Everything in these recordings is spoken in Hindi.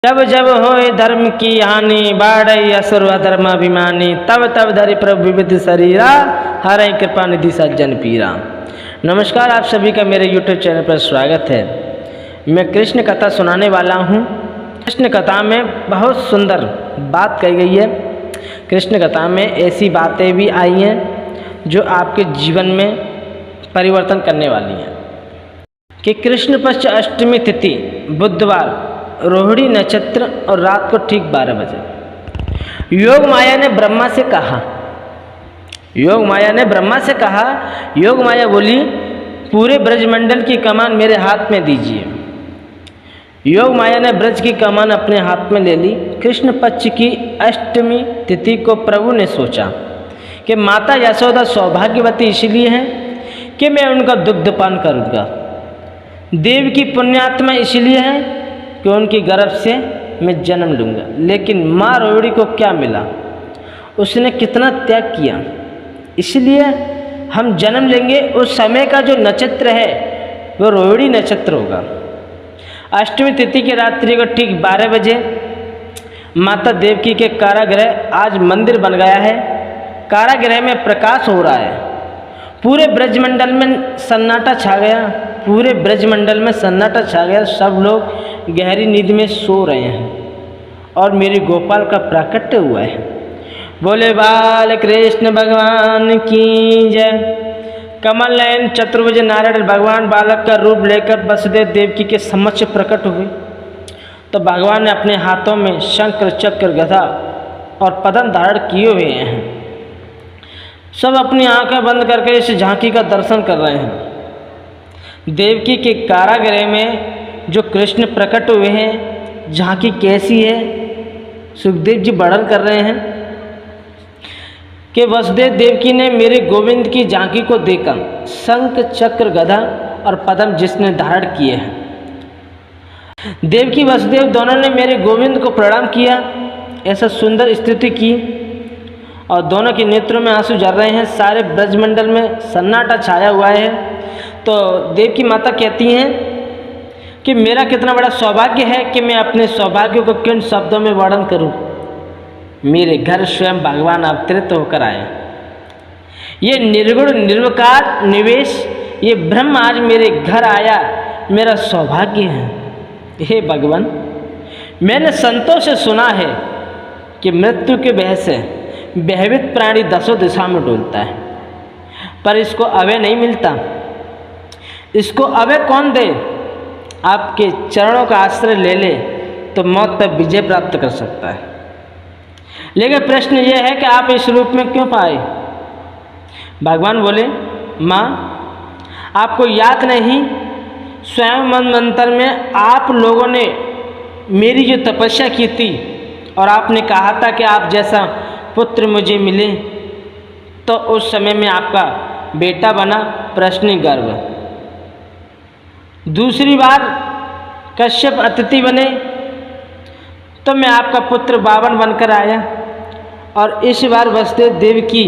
जब जब होए धर्म की हानि बाढ़ई असुर अधर्माभिमानी तब तब धरि प्रभु विविध शरीरा हरई कृपा निधि सज्जन पीरा। नमस्कार, आप सभी का मेरे YouTube चैनल पर स्वागत है। मैं कृष्ण कथा सुनाने वाला हूँ। कृष्ण कथा में बहुत सुंदर बात कही गई है। कृष्ण कथा में ऐसी बातें भी आई हैं जो आपके जीवन में परिवर्तन करने वाली हैं। कि कृष्ण पक्ष अष्टमी तिथि बुधवार रोहिणी नक्षत्र और रात को ठीक 12 बजे योग माया ने ब्रह्मा से कहा। योग माया बोली, पूरे ब्रजमंडल की कमान मेरे हाथ में दीजिए। योग माया ने ब्रज की कमान अपने हाथ में ले ली। कृष्ण पक्ष की अष्टमी तिथि को प्रभु ने सोचा कि माता यशोदा सौभाग्यवती इसलिए है कि मैं उनका दुग्धपान करूँगा। देव की पुण्यात्मा इसलिए है कि उनकी गर्भ से मैं जन्म लूँगा। लेकिन माँ रोहिणी को क्या मिला? उसने कितना त्याग किया, इसलिए हम जन्म लेंगे। उस समय का जो नक्षत्र है वो रोहिणी नक्षत्र होगा। अष्टमी तिथि की रात्रि को ठीक 12 बजे माता देवकी के कारागृह, आज मंदिर बन गया है, कारागृह में प्रकाश हो रहा है। पूरे ब्रजमंडल में सन्नाटा छा गया। सब लोग गहरी नींद में सो रहे हैं और मेरे गोपाल का प्राकट्य हुआ है। बोले बाल कृष्ण भगवान की जय। कमल नयन चतुर्भुज नारायण भगवान बालक का रूप लेकर वसुदेव देवकी के समक्ष प्रकट हुए। तो भगवान ने अपने हाथों में शंख चक्र गदा और पद्म धारण किए हुए हैं। सब अपनी आंखें बंद करके इस झांकी का दर्शन कर रहे हैं। देवकी के कारागृह में जो कृष्ण प्रकट हुए हैं, झांकी कैसी है? सुखदेव जी वर्णन कर रहे हैं कि वसुदेव देवकी ने मेरे गोविंद की झांकी को देखा। शंख चक्र गदा और पद्म जिसने धारण किए हैं। देवकी वसुदेव दोनों ने मेरे गोविंद को प्रणाम किया, ऐसा सुंदर स्तुति की और दोनों के नेत्रों में आंसू झर रहे हैं। सारे ब्रजमंडल में सन्नाटा छाया हुआ है। तो देवकी माता कहती हैं कि मेरा कितना बड़ा सौभाग्य है कि मैं अपने सौभाग्य को किन शब्दों में वर्णन करूं। मेरे घर स्वयं भगवान अवतरित होकर आए। ये निर्गुण निर्विकार निवेश, ये ब्रह्म आज मेरे घर आया, मेरा सौभाग्य है। हे भगवान, मैंने संतों से सुना है कि मृत्यु के भय से भयभीत प्राणी 10 दिशा में डोलता है, पर इसको अभय नहीं मिलता। इसको अभय कौन दे? आपके चरणों का आश्रय ले ले तो मौत पर विजय प्राप्त कर सकता है। लेकिन प्रश्न यह है कि आप इस रूप में क्यों पाए? भगवान बोले, माँ आपको याद नहीं, स्वयं मनवंतर में आप लोगों ने मेरी जो तपस्या की थी और आपने कहा था कि आप जैसा पुत्र मुझे मिले, तो उस समय में आपका बेटा बना प्रश्नि गर्भ। दूसरी बार कश्यप अतिथि बने तो मैं आपका पुत्र बावन बनकर आया, और इस बार वसुदेव देवकी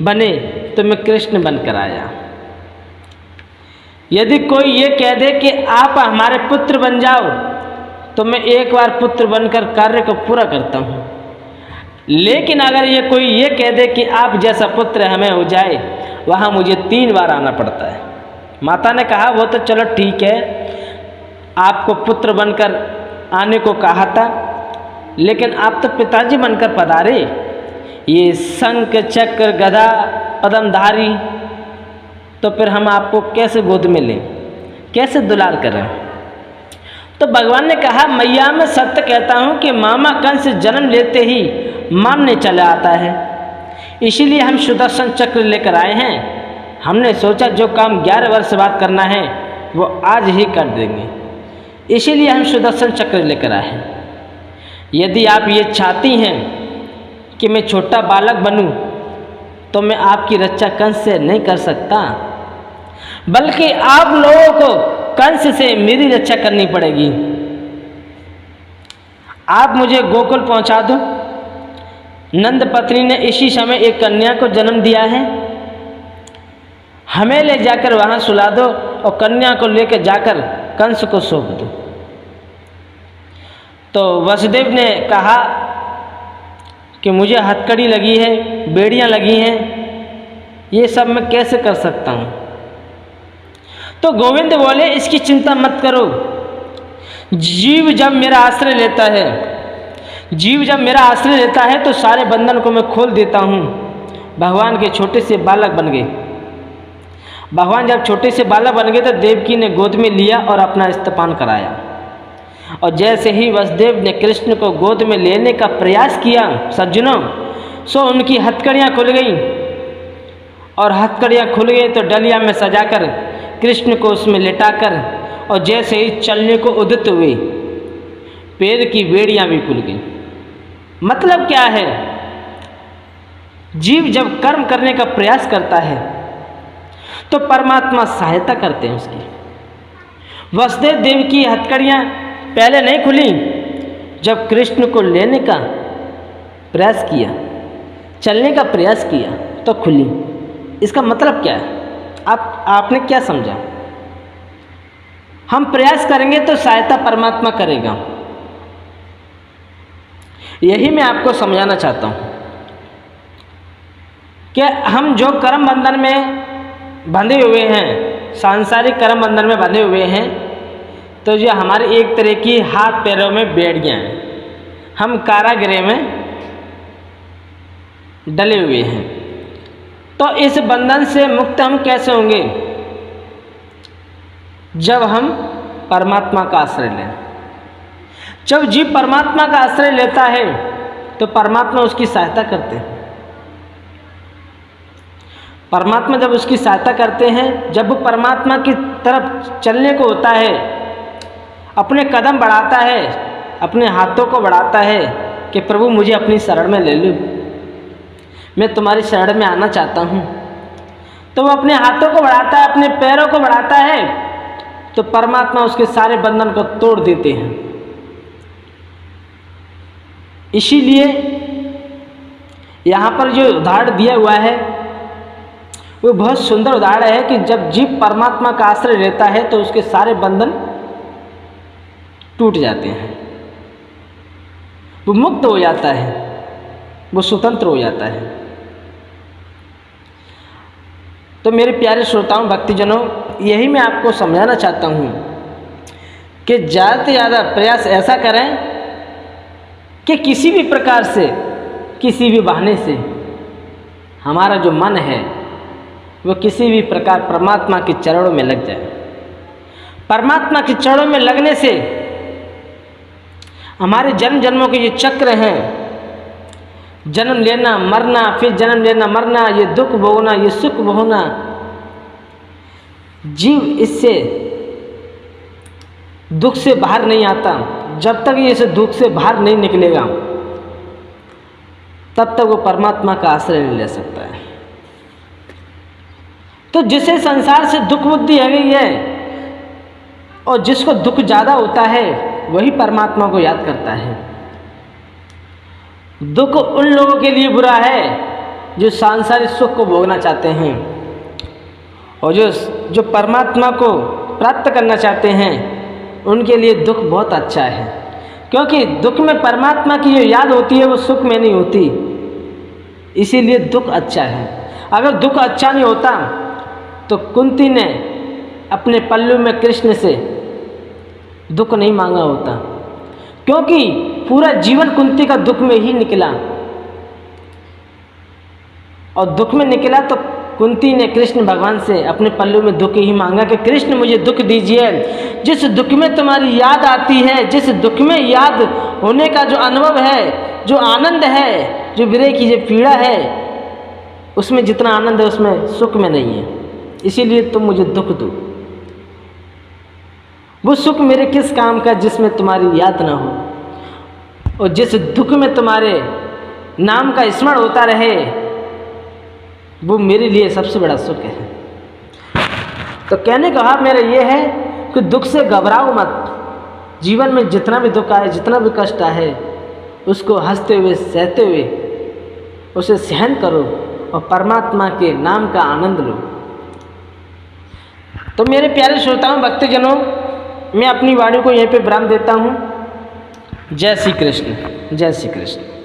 बने तो मैं कृष्ण बनकर आया। यदि कोई ये कह दे कि आप हमारे पुत्र बन जाओ तो मैं एक बार पुत्र बनकर कार्य को पूरा करता हूँ। लेकिन अगर ये कोई ये कह दे कि आप जैसा पुत्र हमें हो जाए, वहाँ मुझे 3 बार आना पड़ता है। माता ने कहा, वो तो चलो ठीक है, आपको पुत्र बनकर आने को कहा था, लेकिन आप तो पिताजी बनकर पधारे। ये शंख चक्र गदा पद्मधारी, तो फिर हम आपको कैसे गोद में लें, कैसे दुलार करें? तो भगवान ने कहा, मैया मैं सत्य कहता हूँ कि मामा कंस जन्म लेते ही मानने चला आता है। इसीलिए हम सुदर्शन चक्र लेकर आए हैं। हमने सोचा जो काम 11 वर्ष बाद करना है वो आज ही कर देंगे, इसीलिए हम सुदर्शन चक्र लेकर आए हैं। यदि आप ये चाहती हैं कि मैं छोटा बालक बनूं, तो मैं आपकी रक्षा कंस से नहीं कर सकता, बल्कि आप लोगों को कंस से मेरी रक्षा करनी पड़ेगी। आप मुझे गोकुल पहुंचा दो। नंद पत्नी ने इसी समय एक कन्या को जन्म दिया है, हमें ले जाकर वहाँ सुला दो और कन्या को लेकर जाकर कंस को सौंप दो। तो वसुदेव ने कहा कि मुझे हथकड़ी लगी है, बेड़ियां लगी हैं, ये सब मैं कैसे कर सकता हूँ। तो गोविंद बोले इसकी चिंता मत करो, जीव जब मेरा आश्रय लेता है, जीव जब मेरा आश्रय लेता है तो सारे बंधन को मैं खोल देता हूँ। भगवान के छोटे से बालक बन गए। भगवान जब छोटे से बालक बन गए तो देवकी ने गोद में लिया और अपना स्तनपान कराया। और जैसे ही वसुदेव ने कृष्ण को गोद में लेने का प्रयास किया सज्जनों, सो उनकी हथकड़ियाँ खुल गई। और हथकड़ियाँ खुल गई तो डलिया में सजाकर कृष्ण को उसमें लिटाकर और जैसे ही चलने को उदित हुए, पैर की बेड़ियाँ भी खुल गई। मतलब क्या है, जीव जब कर्म करने का प्रयास करता है तो परमात्मा सहायता करते हैं उसकी। वसुदेव देव की हथकड़ियाँ पहले नहीं खुली, जब कृष्ण को लेने का प्रयास किया, चलने का प्रयास किया तो खुली। इसका मतलब क्या है, आपने क्या समझा? हम प्रयास करेंगे तो सहायता परमात्मा करेगा। यही मैं आपको समझाना चाहता हूँ कि हम जो कर्म बंधन में बंधे हुए हैं, सांसारिक कर्म बंधन में बंधे हुए हैं, तो जो हमारे एक तरह की हाथ पैरों में बेड़ियाँ हैं, हम कारागृह में डले हुए हैं। तो इस बंधन से मुक्त हम कैसे होंगे? जब हम परमात्मा का आश्रय लें। जब जीव परमात्मा का आश्रय लेता है तो परमात्मा उसकी सहायता करते हैं। परमात्मा जब उसकी सहायता करते हैं, जब वो परमात्मा की तरफ चलने को होता है, अपने कदम बढ़ाता है, अपने हाथों को बढ़ाता है कि प्रभु मुझे अपनी शरण में ले लो, मैं तुम्हारी शरण में आना चाहता हूँ, तो वो अपने हाथों को बढ़ाता है, अपने पैरों को बढ़ाता है, तो परमात्मा उसके सारे बंधन को तोड़ देते हैं। इसीलिए यहाँ पर जो उदाहरण दिया हुआ है वो बहुत सुंदर उदाहरण है कि जब जीव परमात्मा का आश्रय लेता है तो उसके सारे बंधन टूट जाते हैं, वो मुक्त हो जाता है, वो स्वतंत्र हो जाता है। तो मेरे प्यारे श्रोताओं, भक्तजनों, यही मैं आपको समझाना चाहता हूँ कि ज़्यादा से ज़्यादा प्रयास ऐसा करें कि किसी भी प्रकार से, किसी भी बहाने से हमारा जो मन है वो किसी भी प्रकार परमात्मा के चरणों में लग जाए। परमात्मा के चरणों में लगने से हमारे जन्म जन्मों के ये चक्र हैं, जन्म लेना मरना, फिर जन्म लेना मरना, ये दुख भोगना, ये सुख भोगना, जीव इससे दुख से बाहर नहीं आता। जब तक ये इस दुख से बाहर नहीं निकलेगा तब तक वो परमात्मा का आश्रय नहीं ले सकता है। तो जिसे संसार से दुख बुद्धि है गई है और जिसको दुख ज़्यादा होता है वही परमात्मा को याद करता है। दुख उन लोगों के लिए बुरा है जो सांसारिक सुख को भोगना चाहते हैं, और जो परमात्मा को प्राप्त करना चाहते हैं उनके लिए दुख बहुत अच्छा है, क्योंकि दुख में परमात्मा की जो याद होती है वो सुख में नहीं होती, इसीलिए दुख अच्छा है। अगर दुख अच्छा नहीं होता तो कुंती ने अपने पल्लू में कृष्ण से दुख नहीं मांगा होता, क्योंकि पूरा जीवन कुंती का दुख में ही निकला, और दुख में निकला तो कुंती ने कृष्ण भगवान से अपने पल्लू में दुख ही मांगा कि कृष्ण मुझे दुख दीजिए। जिस दुख में तुम्हारी याद आती है, जिस दुख में याद होने का जो अनुभव है, जो आनंद है, जो विरह की जो पीड़ा है, उसमें जितना आनंद है उसमें सुख में नहीं है, इसीलिए तुम मुझे दुख दो। वो सुख मेरे किस काम का जिसमें तुम्हारी याद ना हो, और जिस दुख में तुम्हारे नाम का स्मरण होता रहे वो मेरे लिए सबसे बड़ा सुख है। तो कहने का भाव मेरा ये है कि दुख से घबराओ मत। जीवन में जितना भी दुख आए, जितना भी कष्ट आए, उसको हंसते हुए सहते हुए उसे सहन करो और परमात्मा के नाम का आनंद लो। तो मेरे प्यारे श्रोताओं, भक्तजनों, मैं अपनी वाणी को यहीं पे विराम देता हूँ। जय श्री कृष्ण, जय श्री कृष्ण।